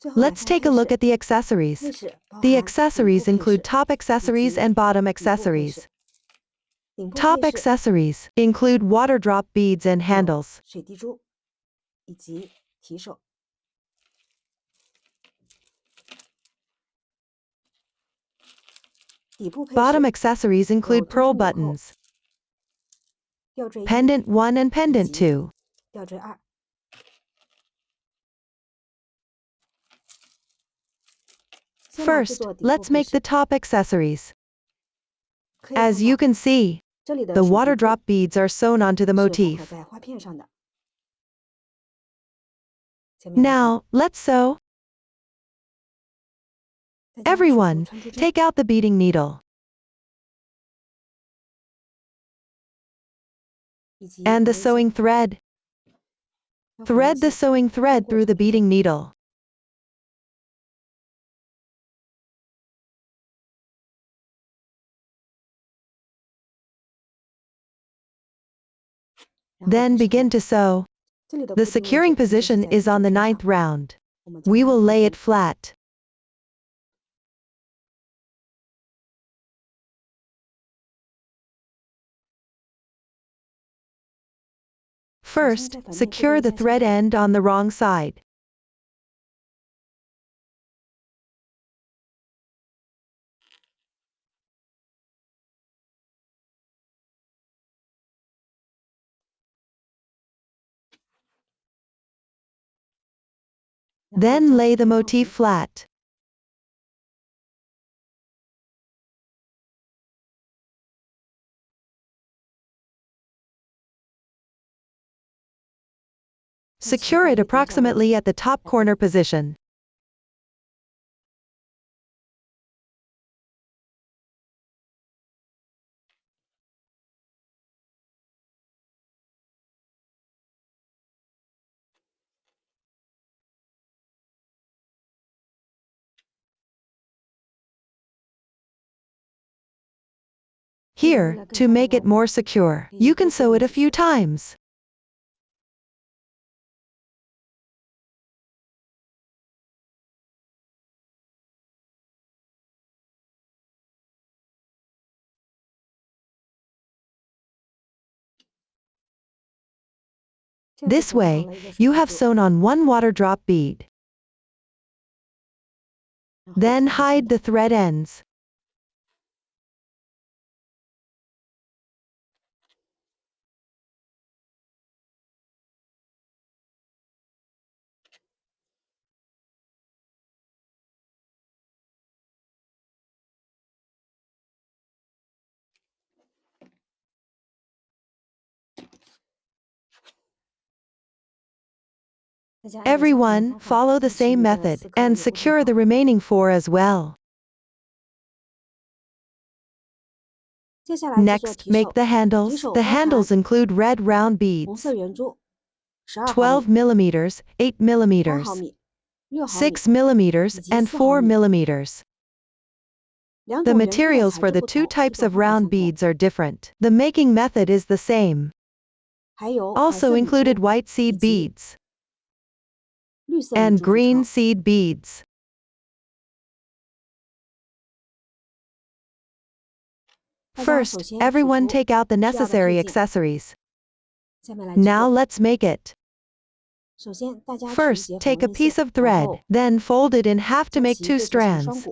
Let's take a look at the accessories. The accessories include top accessories and bottom accessories. Top accessories include water drop beads and handles. Bottom accessories include pearl buttons, pendant 1 and pendant 2. First, let's make the top accessories. As you can see, the water drop beads are sewn onto the motif. Now, let's sew. Everyone, take out the beading needle and the sewing thread. Thread the sewing thread through the beading needle. Then begin to sew. The securing position is on the 9th round. We will lay it flat. First, secure the thread end on the wrong side. Then lay the motif flat. Secure it approximately at the top corner position. Here, to make it more secure, you can sew it a few times. This way, you have sewn on one water drop bead. Then hide the thread ends. Everyone, follow the same method, and secure the remaining 4 as well. Next, make the handles. The handles include red round beads. 12 millimeters, 8 millimeters, 6 millimeters, and 4 millimeters. The materials for the 2 types of round beads are different. The making method is the same. Also included white seed beads and green seed beads. First, everyone take out the necessary accessories. Now let's make it. First, take a piece of thread, then fold it in half to make 2 strands.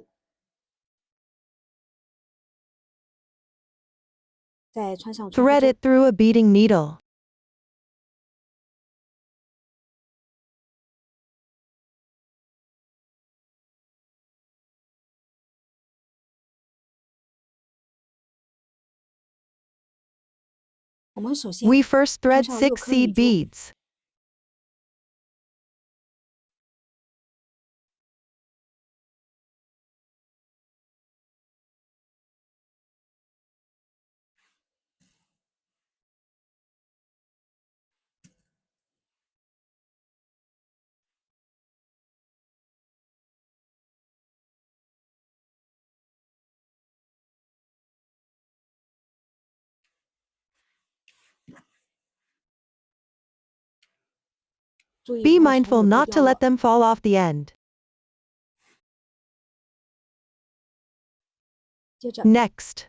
Thread it through a beading needle. We first thread 6 seed beads. Be mindful not to let them fall off the end. Next,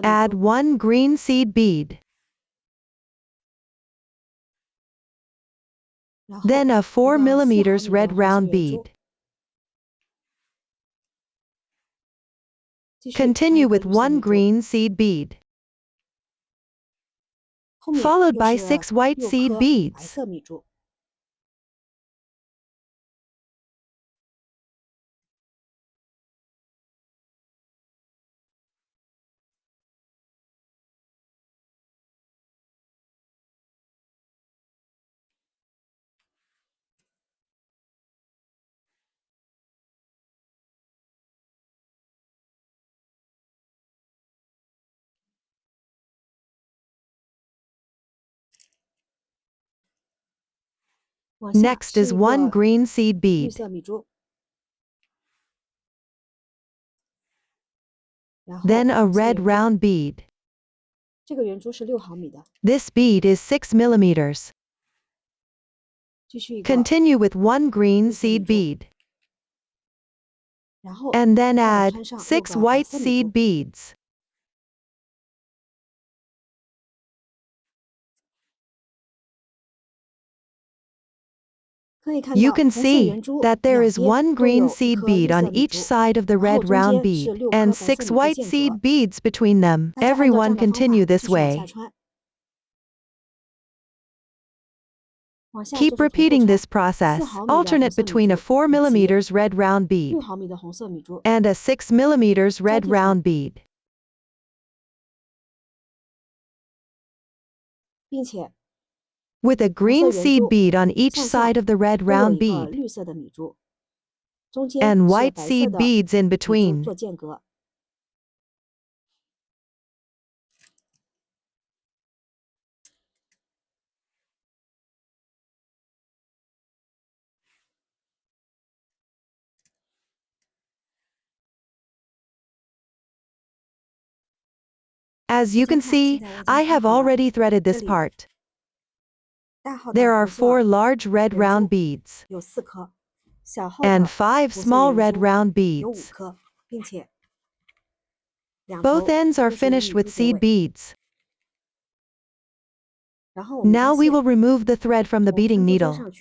add 1 green seed bead. Then a 4 mm red round bead. Continue with 1 green seed bead, followed by 6 white seed beads. Next is 1 green seed bead. Then a red round bead. This bead is 6 mm. Continue with 1 green seed bead. And then add 6 white seed beads. You can see that there is 1 green seed bead on each side of the red round bead, and 6 white seed beads between them. Everyone continue this way. Keep repeating this process, alternate between a 4 mm red round bead and a 6 mm red round bead. With a green seed bead on each side of the red round bead, and white seed beads in between. As you can see, I have already threaded this part. There are 4 large red round beads and 5 small red round beads. Both ends are finished with seed beads. Now we will remove the thread from the beading needle.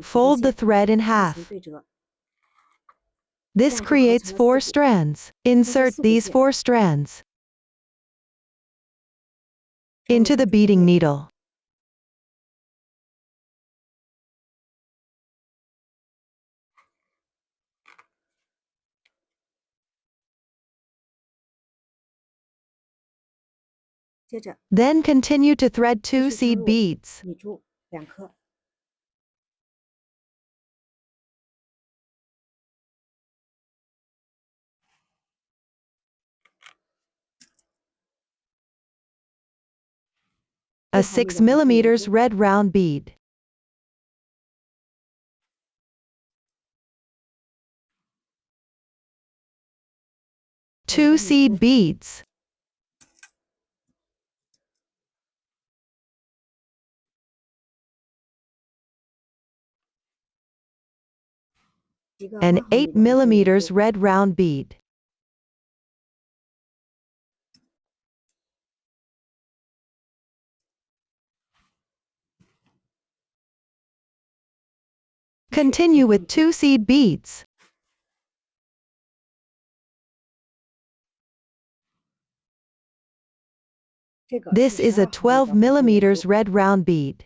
Fold the thread in half. This creates 4 strands. Insert these 4 strands into the beading needle. Then continue to thread 2 seed beads. A 6 mm red round bead. 2 seed beads. An 8 mm red round bead. Continue with 2 seed beads. This is a 12 mm red round bead.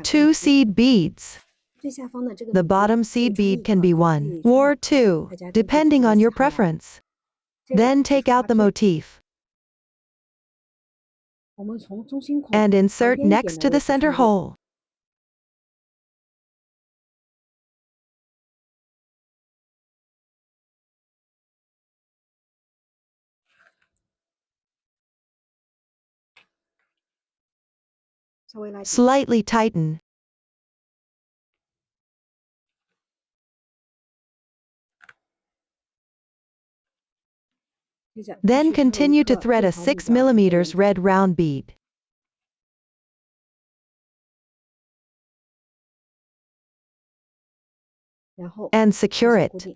Two seed beads. The bottom seed bead can be 1 or 2, depending on your preference. Then take out the motif and insert next to the center hole. Slightly tighten. Then continue to thread a 6 mm red round bead. And secure it.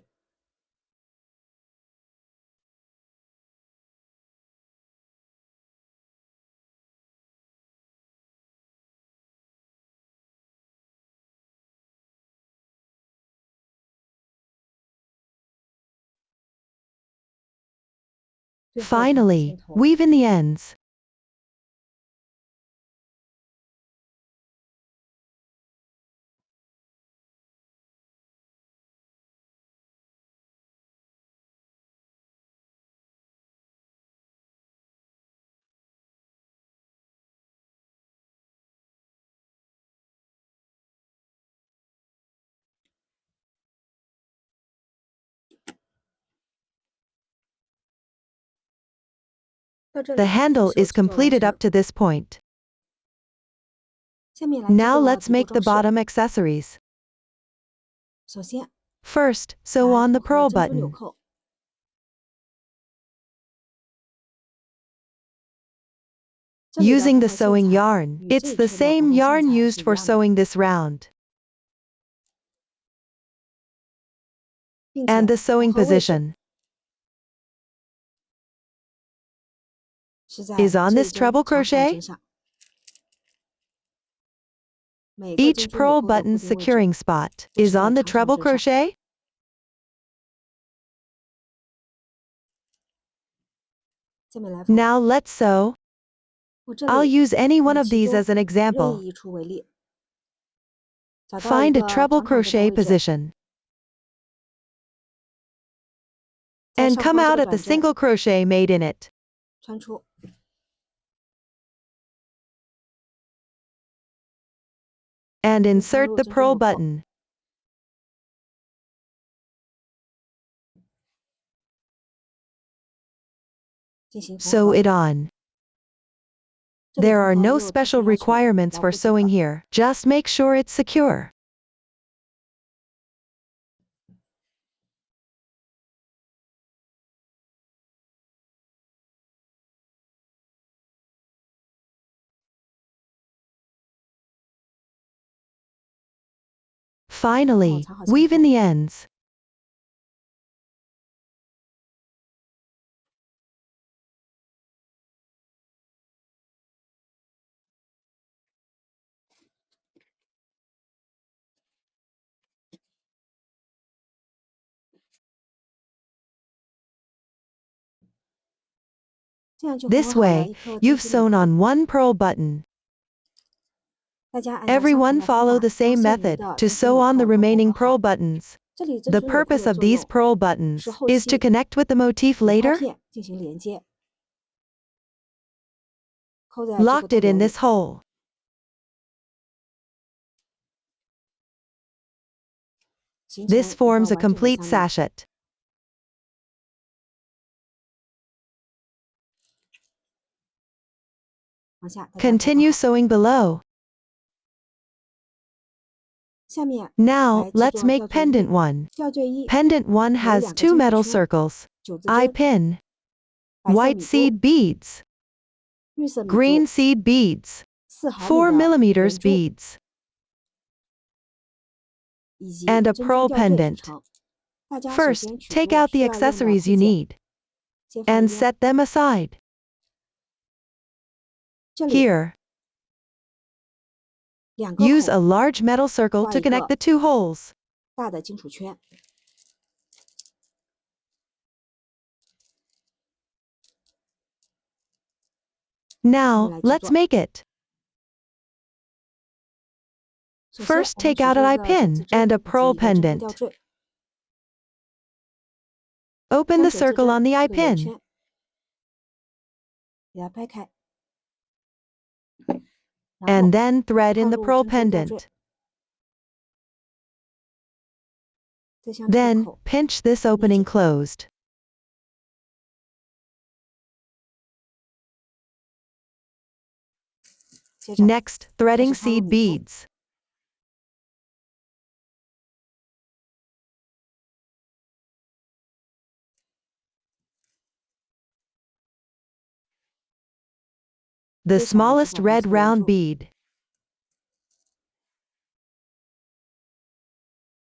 Finally, weave in the ends. The handle is completed up to this point. Now let's make the bottom accessories. First, sew on the pearl button. Using the sewing yarn, it's the same yarn used for sewing this round. And the sewing position is on this treble crochet. Each pearl button securing spot is on the treble crochet. Now let's sew. I'll use any one of these as an example. Find a treble crochet position. And come out at the single crochet made in it. And insert the pearl button. Sew it on. There are no special requirements for sewing here, just make sure it's secure. Finally, weave in the ends. This way, you've sewn on one pearl button. Everyone follow the same method to sew on the remaining pearl buttons. The purpose of these pearl buttons is to connect with the motif later. Locked it in this hole. This forms a complete sachet. Continue sewing below. Now, let's make pendant 1. Pendant 1 has 2 metal circles, eye pin, white seed beads, green seed beads, 4 mm beads, and a pearl pendant. First, take out the accessories you need and set them aside. Here, use a large metal circle to connect the 2 holes. Now, let's make it. First, take out an eye pin and a pearl pendant. Open the circle on the eye pin. And then thread in the pearl pendant. Then, pinch this opening closed. Next, threading seed beads. The smallest red round bead.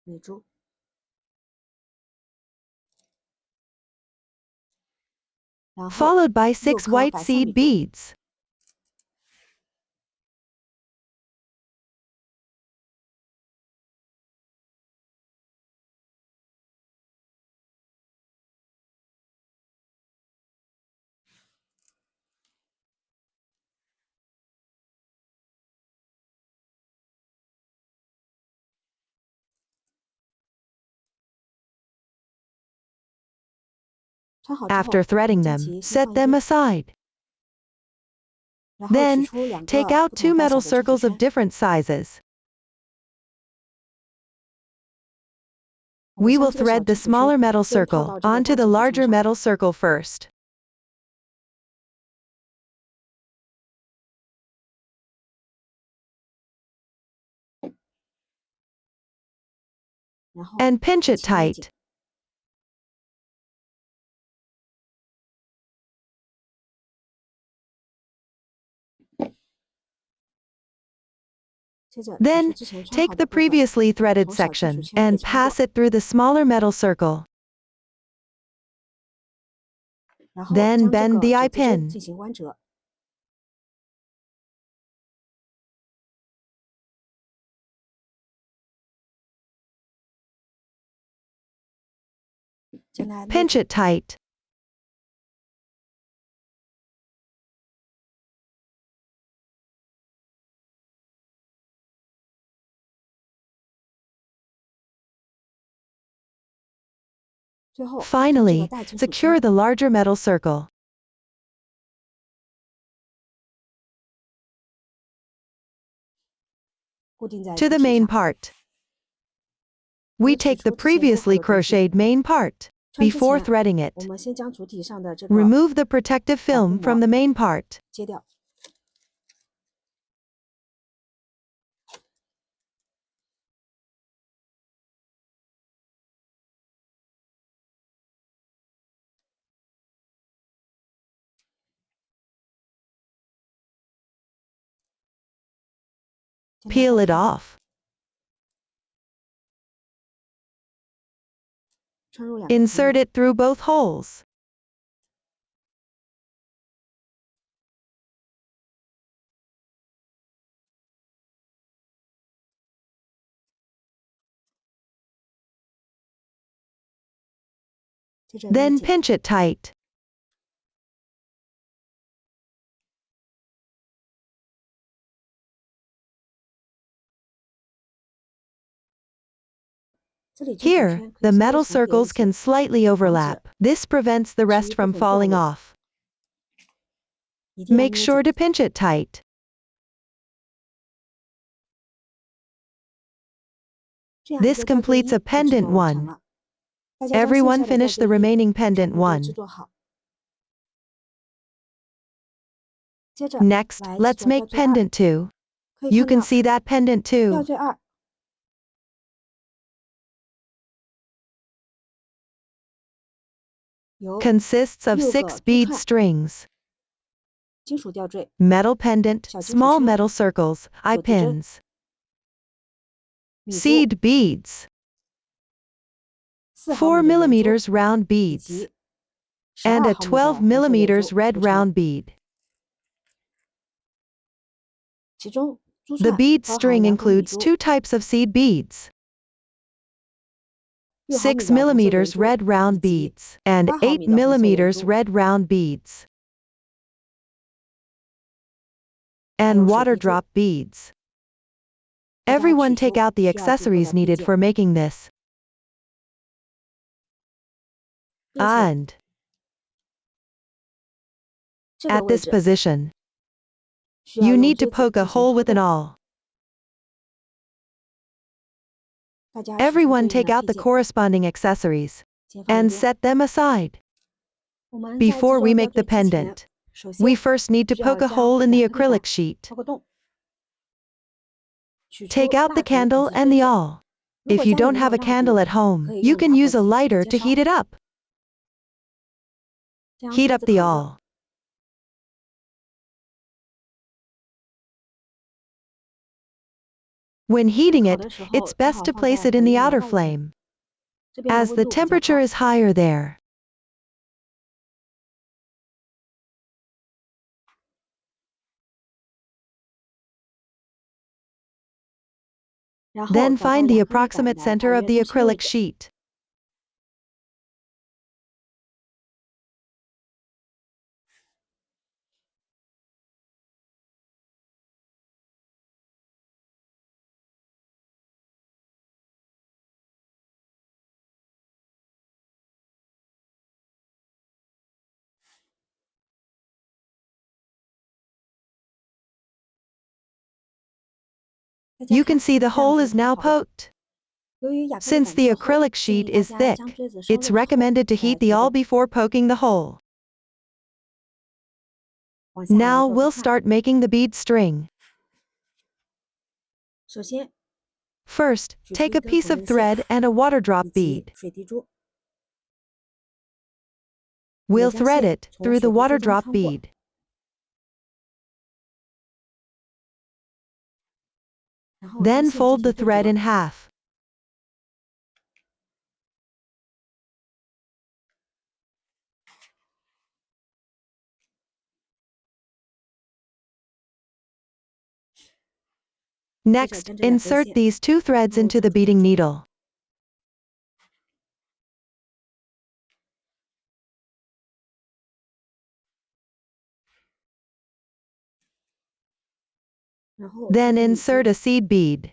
女珠， 然后 followed by 6 6颗 white 白色女 seed 珠， beads. After threading them, set them aside. 然后取 Then, 出2个 take out 不 2 同大 metal 小的珍珠 circles of 圈， different sizes. 我们 We 将 will 这个小 thread the 珍珠 smaller 圈 metal 先套 circle 到这个 onto 大 the 珍珠圈 larger 上， metal circle first. And pinch it 紧勒紧 tight. Then, take the previously threaded section and pass it through the smaller metal circle. Then bend the eye pin. Pinch it tight. Finally, secure the larger metal circle. To the main part. We take the previously crocheted main part. Before threading it, 我们先将主体上的这个 remove the protective film from the main part. 揭掉， Peel it off. 穿入2个 Insert it through both holes. Then pinch it tight. Here, the metal circles can slightly overlap. This prevents the rest from falling off. Make sure to pinch it tight. This completes a pendant 1. Everyone finish the remaining pendant 1. Next, let's make pendant 2. You can see that pendant 2 consists of 6 bead strings, 金属吊坠， metal pendant, small metal circles, eye pins, seed beads, 4 4 毫米的圆珠 mm round 以 beads, 及 and 12 a 12 毫米的红色圆 mm 珠 red 组成 round bead. 其中珠 The 串 bead 包含 string 2种 includes 笔珠 2 types of seed beads, 6毫米 6 的红色圆 mm 珠 red round 以及 beads, and 8毫 8 米的红色圆 mm 珠 red round beads, 还 and 有水 water 滴珠。 drop beads. 大家 Everyone 取 take 出 out the 需要制作的 accessories 部 needed 件 for making this. 并且 And 这个 at 位 this 置 position, 需要 you 用 need to 锥子 poke a 进行 hole 戳 with an 动。 awl. 大家取出 Everyone 对应 take 的 out 配 the 件， corresponding accessories 先放一 and 边。 set them aside. 我们在制 Before 作 we 吊 make the 坠之前， pendant, 首 we 先 first need to 需要 poke a 将 hole in the 2个地方 acrylic sheet. 戳个洞，取出 Take out 蜡 the 烛以 candle 及 and 锥 the 子。 awl. 如 If 果 you 家里 don't 没 have 有 a 蜡 candle 烛， at home, 可以 you 用 can 打火 use a 机 lighter 直 to 接 heat 烧。 it up. 将 Heat 锥 up 子 the 烤热， awl. 将 Heat 锥 up 子 the 烤热， awl. When heating it, 烤的时候 it's 最 best 好 to 放 place 在 it in the 火焰 outer 的外层， flame, 这边的 as 温 the 度比较 temperature 高。 is higher there. 然后 Then 找到 find the 2颗面板 approximate 来 center 把 of the 圆松伸位 acrylic 置。 sheet. 大家 You 看， can see the 这样 hole 就 is 涂 now 好了。 poked. 由于亚克力 Since 板 the 较厚， acrylic 建议 sheet 大 is 家 thick, 将锥子烧 it's 热之后 recommended to 再 heat 涂 the all 洞。 before poking the hole. 往下来 Now 做 we'll 出 start 看。 making the bead string. 首先， First, 取出 take 一 a 根 piece 缝 of 纫线 thread and a water 以 drop 及 bead. 水滴珠， We'll 也将 thread 线 it 从 through the 水滴 water 珠中 drop 穿过， bead. 然后将 Then 线 fold 进 the 行对 thread 折。 in half. Next, 将这两根 insert 线 these two threads into the beading needle. 然后 Then 将米 insert 珠 a seed bead.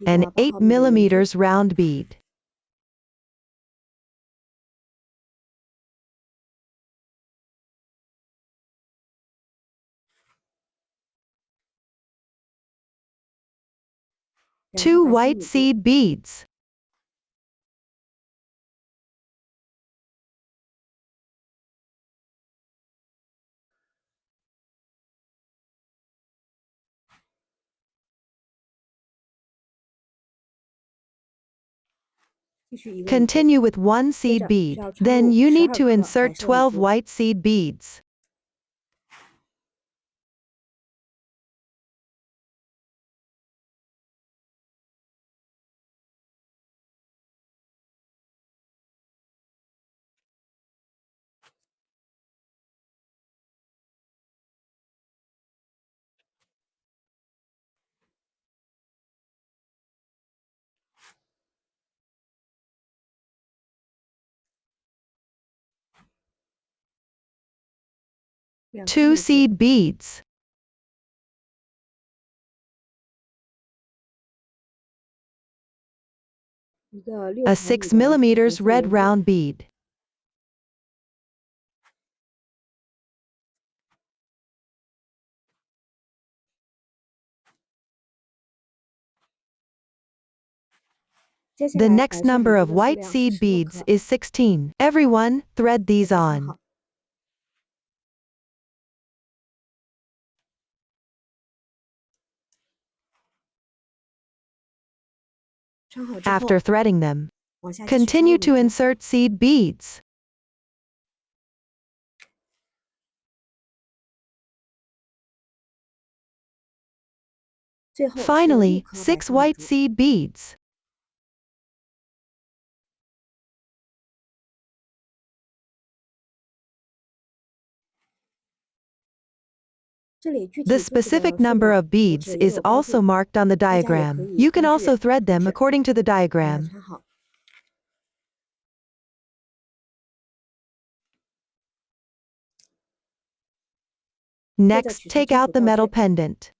An 一个 8 8毫米的圆珠， mm round bead. Two 然后把新 white 米珠 seed beads. Continue with one seed bead. Then you need to insert 12 white seed beads. Two seed beads. A 6 mm red round bead. The next number of white seed beads is 16. Everyone, thread these on. After threading them, continue to insert seed beads. Finally, 6 white seed beads. The specific number of beads is also marked on the diagram. You can also thread them according to the diagram. Next, take out the metal pendant.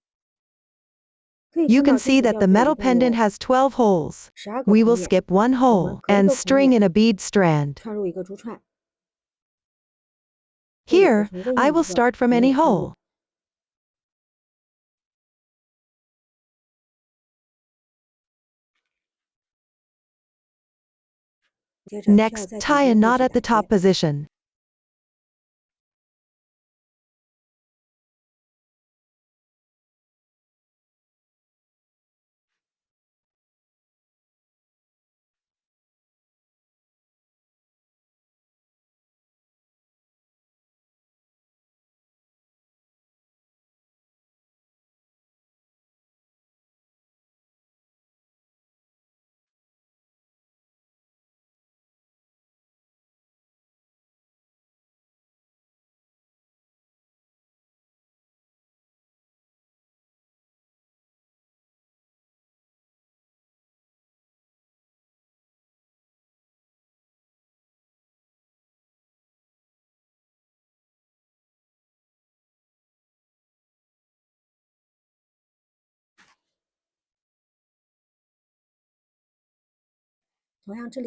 You can see that the metal pendant has 12 holes. We will skip one hole and string in a bead strand. Here, I will start from any hole. Next, tie a knot at the top position.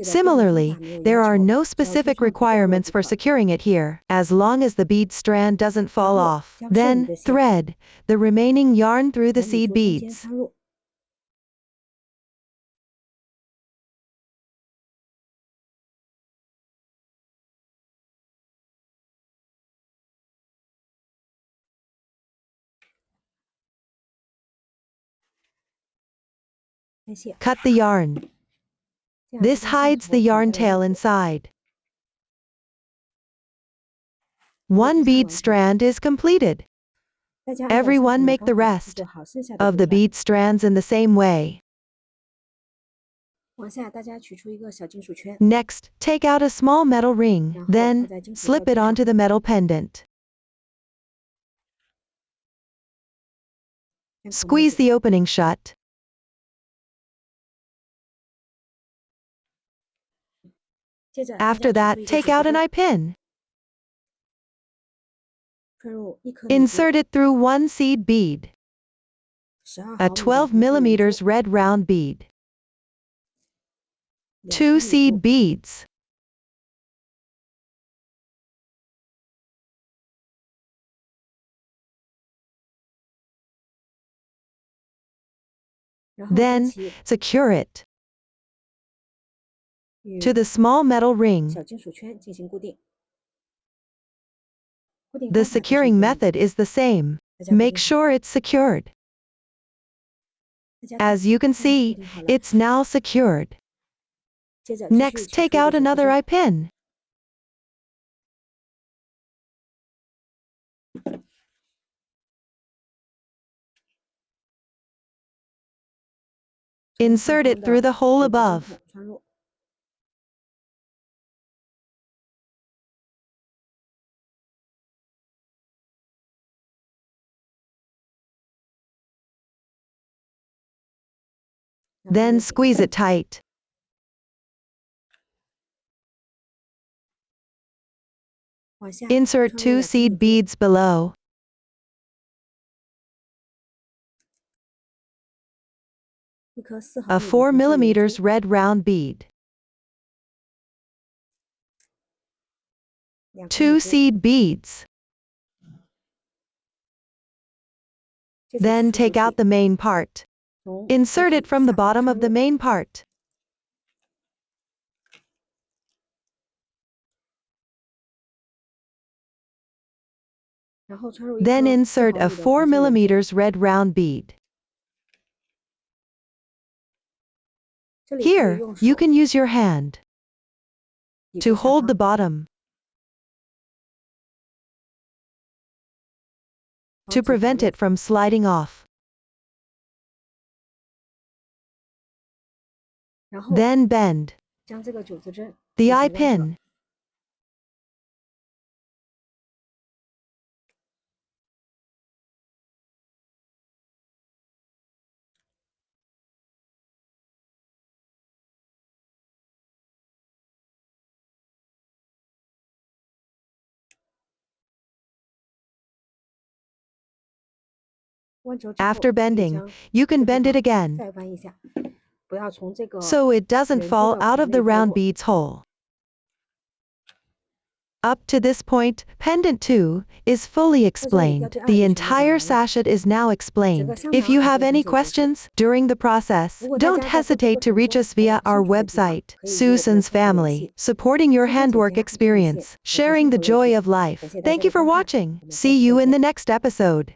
Similarly, there are no specific requirements for securing it here, as long as the bead strand doesn't fall off. Then, thread the remaining yarn through the seed beads. Cut the yarn. This hides the yarn tail inside. One bead strand is completed. Everyone make the rest of the bead strands in the same way. Next, take out a small metal ring, then slip it onto the metal pendant. Squeeze the opening shut. After that, take out an eye pin. Insert it through one seed bead. A 12 mm red round bead. 2 seed beads. Then, secure it to the small metal ring. The securing method is the same. Make sure it's secured. As you can see, it's now secured. Next, take out another eye pin. Insert it through the hole above. Then squeeze it tight. Insert 2 seed beads below. A 4 mm red round bead. 2 seed beads. Then take out the main part. Insert it from the bottom of the main part. Then insert a 4 mm red round bead. Here, you can use your hand to hold the bottom to prevent it from sliding off. Then bend the eye pin. After bending, you can bend it again, so it doesn't fall out of the round beads hole. Up to this point, pendant 2 is fully explained. The entire sachet is now explained. If you have any questions during the process, don't hesitate to reach us via our website. Susan's Family, supporting your handwork experience, sharing the joy of life. Thank you for watching. See you in the next episode.